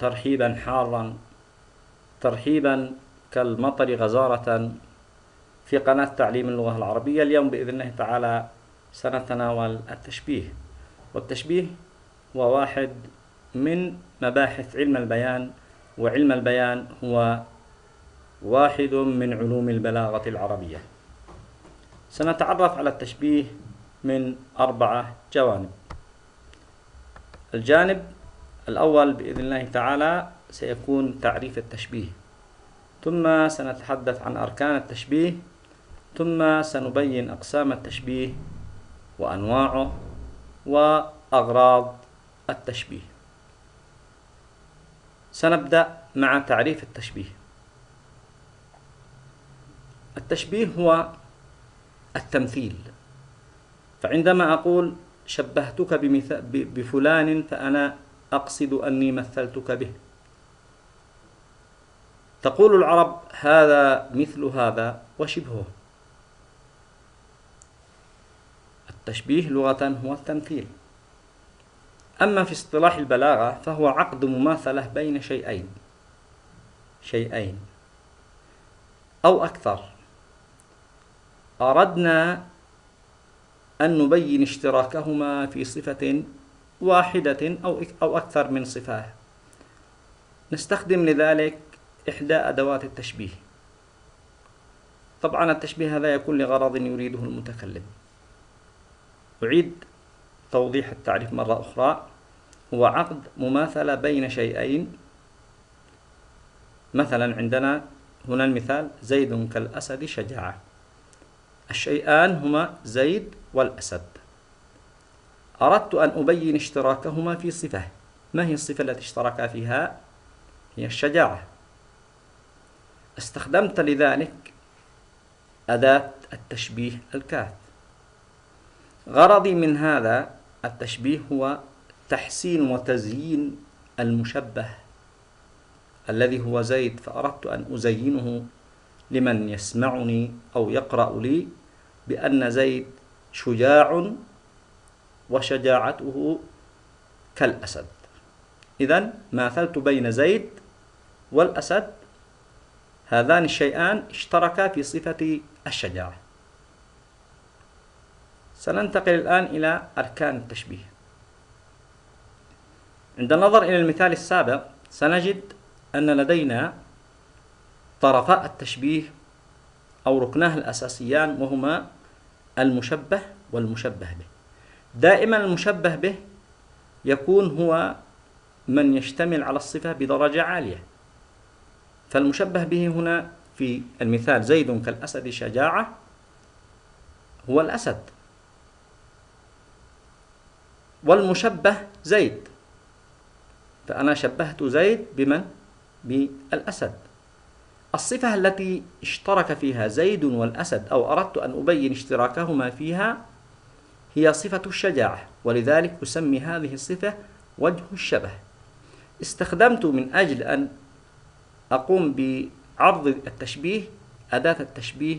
ترحيبا حارا، ترحيبا كالمطر غزارة في قناة تعليم اللغة العربية. اليوم بإذن الله تعالى سنتناول التشبيه، والتشبيه هو واحد من مباحث علم البيان، وعلم البيان هو واحد من علوم البلاغة العربية. سنتعرف على التشبيه من 4 جوانب. الجانب الأول بإذن الله تعالى سيكون تعريف التشبيه، ثم سنتحدث عن أركان التشبيه، ثم سنبين أقسام التشبيه وأنواعه وأغراض التشبيه. سنبدأ مع تعريف التشبيه. التشبيه هو التمثيل، فعندما أقول شبهتك بفلان فأنا أقصد أني مثلتك به. تقول العرب هذا مثل هذا وشبهه. التشبيه لغة هو التمثيل، أما في اصطلاح البلاغة فهو عقد مماثلة بين شيئين أو أكثر، أردنا أن نبين اشتراكهما في صفة واحدة أو أكثر من صفة. نستخدم لذلك إحدى أدوات التشبيه. طبعا التشبيه هذا يكون لغرض يريده المتكلم. أعيد توضيح التعريف مرة أخرى. هو عقد مماثلة بين شيئين. مثلا عندنا هنا المثال زيد كالأسد شجاعة. الشيئان هما زيد والأسد. أردت أن أبين اشتراكهما في صفة. ما هي الصفة التي اشتركا فيها؟ هي الشجاعة. استخدمت لذلك أداة التشبيه الكاف. غرضي من هذا التشبيه هو تحسين وتزيين المشبه الذي هو زيد، فأردت أن أزينه لمن يسمعني أو يقرأ لي بأن زيد شجاع وشجاعته كالأسد. إذن ماثلت بين زيد والأسد، هذان الشيئان اشتركا في صفة الشجاعة. سننتقل الآن إلى أركان التشبيه. عند النظر إلى المثال السابق سنجد أن لدينا طرفاء التشبيه أو ركناه الأساسيان، وهما المشبه والمشبه به. دائما المشبه به يكون هو من يشتمل على الصفة بدرجة عالية. فالمشبه به هنا في المثال زيد كالأسد شجاعة هو الأسد، والمشبه زيد، فأنا شبهت زيد بمن؟ بالأسد. الصفة التي اشترك فيها زيد والأسد أو أردت أن أبين اشتراكهما فيها هي صفة الشجاعة، ولذلك أسمي هذه الصفة وجه الشبه. استخدمت من أجل أن أقوم بعرض التشبيه أداة التشبيه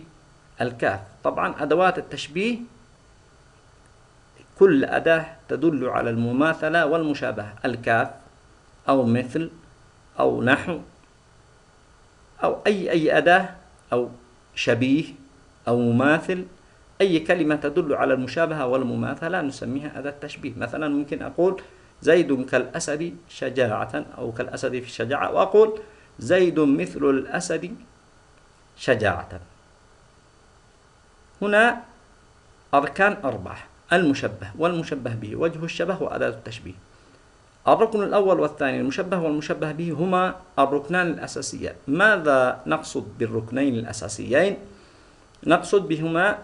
الكاف. طبعا أدوات التشبيه كل أداة تدل على المماثلة والمشابهة، الكاف أو مثل أو نحو أو أي أداة أو شبيه أو مماثل، أي كلمة تدل على المشابهة والمماثلة نسميها أداة تشبيه. مثلا ممكن أقول زيد كالأسد شجاعة أو كالأسد في الشجاعة، وأقول زيد مثل الأسد شجاعة. هنا أركان 4: المشبه والمشبه به، وجه الشبه، وأداة التشبيه. الركن الأول والثاني المشبه والمشبه به هما الركنان الأساسيان. ماذا نقصد بالركنين الأساسيين؟ نقصد بهما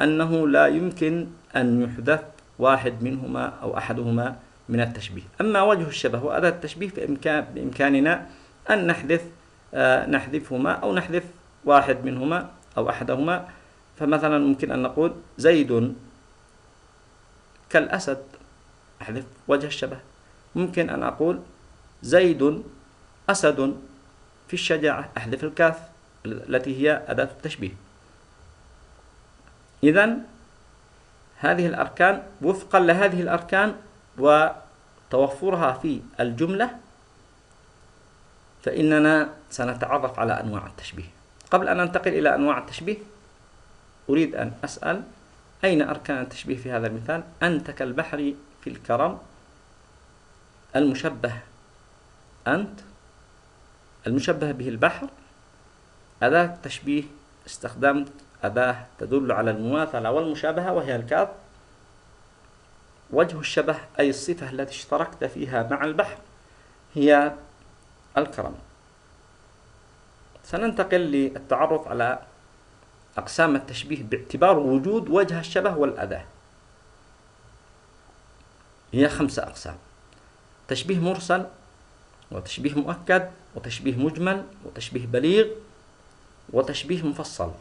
أنه لا يمكن أن يحذف واحد منهما أو أحدهما من التشبيه. أما وجه الشبه وأداة التشبيه بإمكاننا أن نحذفهما أو نحذف واحد منهما أو أحدهما. فمثلا ممكن أن نقول زيد كالأسد، أحذف وجه الشبه. ممكن أن أقول زيد أسد في الشجاعة، أحذف الكاف التي هي أداة التشبيه. إذن هذه الأركان وفقا لهذه الأركان وتوفرها في الجملة فإننا سنتعرف على أنواع التشبيه. قبل أن ننتقل إلى أنواع التشبيه أريد أن أسأل: أين أركان التشبيه في هذا المثال؟ أنت كالبحر في الكرم. المشبه أنت، المشبه به البحر. أداة التشبيه استخدمت أداة تدل على المماثلة والمشابهة وهي الكاف. وجه الشبه أي الصفة التي اشتركت فيها مع البحر هي الكرم. سننتقل للتعرف على أقسام التشبيه باعتبار وجود وجه الشبه والأداة. هي 5 أقسام: تشبيه مرسل، وتشبيه مؤكد، وتشبيه مجمل، وتشبيه بليغ، وتشبيه مفصل.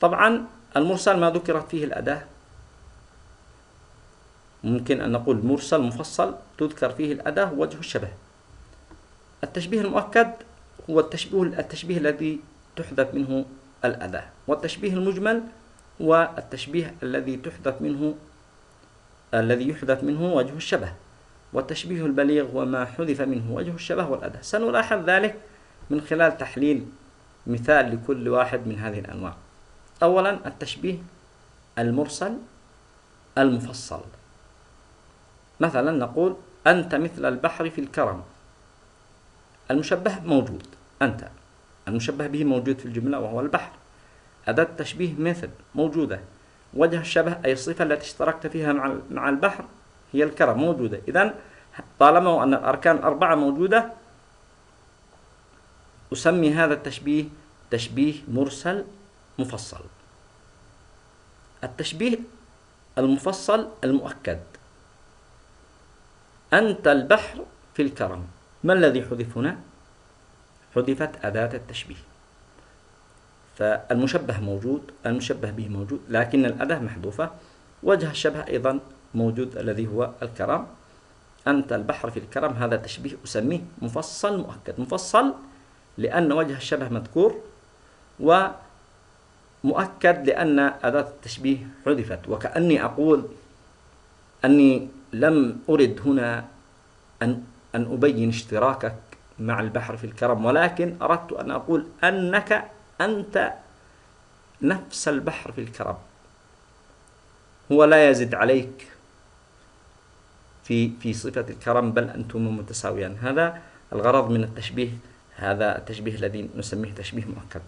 طبعا المرسل ما ذكرت فيه الأداة، ممكن أن نقول مرسل مفصل تذكر فيه الأداة وجه الشبه. التشبيه المؤكد هو التشبيه الذي تحذف منه الأداة، والتشبيه المجمل والتشبيه الذي يحذف منه وجه الشبه، والتشبيه البليغ هو ما حذف منه وجه الشبه والأداة. سنلاحظ ذلك من خلال تحليل مثال لكل واحد من هذه الأنواع. أولا التشبيه المرسل المفصل. مثلا نقول: أنت مثل البحر في الكرم. المشبه موجود أنت، المشبه به موجود في الجملة وهو البحر. أداة التشبيه مثل موجودة. وجه الشبه أي الصفة التي اشتركت فيها مع البحر هي الكرم موجودة. إذن طالما أن الأركان 4 موجودة أسمي هذا التشبيه تشبيه مرسل مفصل. التشبيه المفصل المؤكد: أنت البحر في الكرم. ما الذي حذف هنا؟ حذفت أداة التشبيه، فالمشبه موجود، المشبه به موجود، لكن الأداة محذوفة. وجه الشبه أيضا موجود الذي هو الكرم. أنت البحر في الكرم، هذا تشبيه أسميه مفصل مؤكد. مفصل لأن وجه الشبه مذكور، ومؤكد لأن أداة التشبيه حذفت. وكأني أقول أني لم أرد هنا أن أبين اشتراكك مع البحر في الكرم، ولكن أردت أن أقول أنك أنت نفس البحر في الكرم، هو لا يزد عليك في صفة الكرم، بل أنتم متساويان. هذا الغرض من التشبيه، هذا التشبيه الذي نسميه تشبيه مؤكد.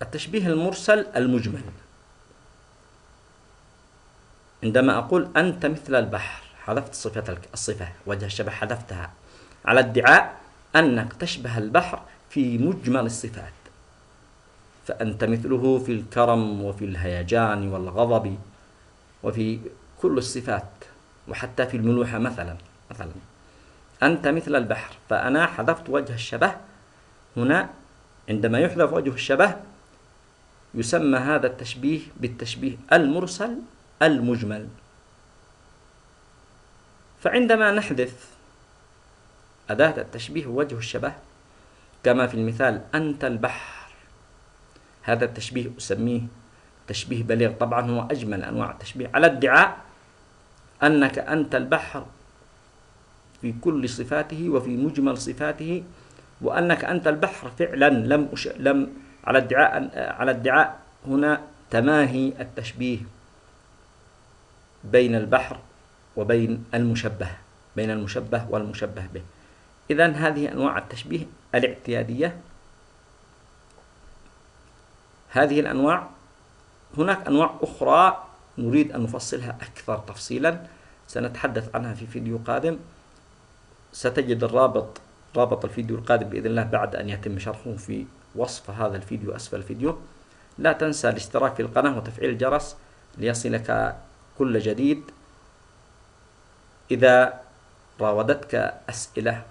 التشبيه المرسل المجمل: عندما أقول أنت مثل البحر حذفت الصفة وجه الشبه حذفتها على ادعاء أنك تشبه البحر في مجمل الصفات، فأنت مثله في الكرم وفي الهيجان والغضب وفي كل الصفات، وحتى في الملوحة مثلا. أنت مثل البحر، فأنا حذفت وجه الشبه هنا. عندما يحذف وجه الشبه يسمى هذا التشبيه بالتشبيه المرسل المجمل. فعندما نحذف أداة التشبيه وجه الشبه كما في المثال أنت البحر، هذا التشبيه أسميه تشبيه بليغ. طبعا هو أجمل أنواع التشبيه، على ادعاء أنك أنت البحر في كل صفاته وفي مجمل صفاته، وأنك أنت البحر فعلا لم على ادعاء هنا تماهي التشبيه بين البحر وبين المشبه، بين المشبه والمشبه به. إذن هذه أنواع التشبيه الاعتيادية. هذه الأنواع، هناك أنواع أخرى نريد أن نفصلها أكثر تفصيلا، سنتحدث عنها في فيديو قادم. ستجد رابط الفيديو القادم بإذن الله بعد أن يتم شرحه في وصف هذا الفيديو أسفل الفيديو. لا تنسى الاشتراك في القناة وتفعيل الجرس ليصلك كل جديد. إذا راودتك أسئلة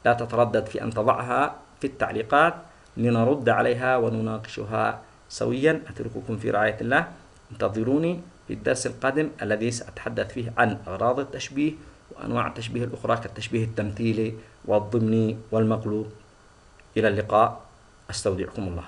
لا تتردد في أن تضعها في التعليقات لنرد عليها ونناقشها سويا. أترككم في رعاية الله، انتظروني في الدرس القادم الذي سأتحدث فيه عن أغراض التشبيه وأنواع التشبيه الأخرى كالتشبيه التمثيلي والضمني والمقلوب. إلى اللقاء، أستودعكم الله.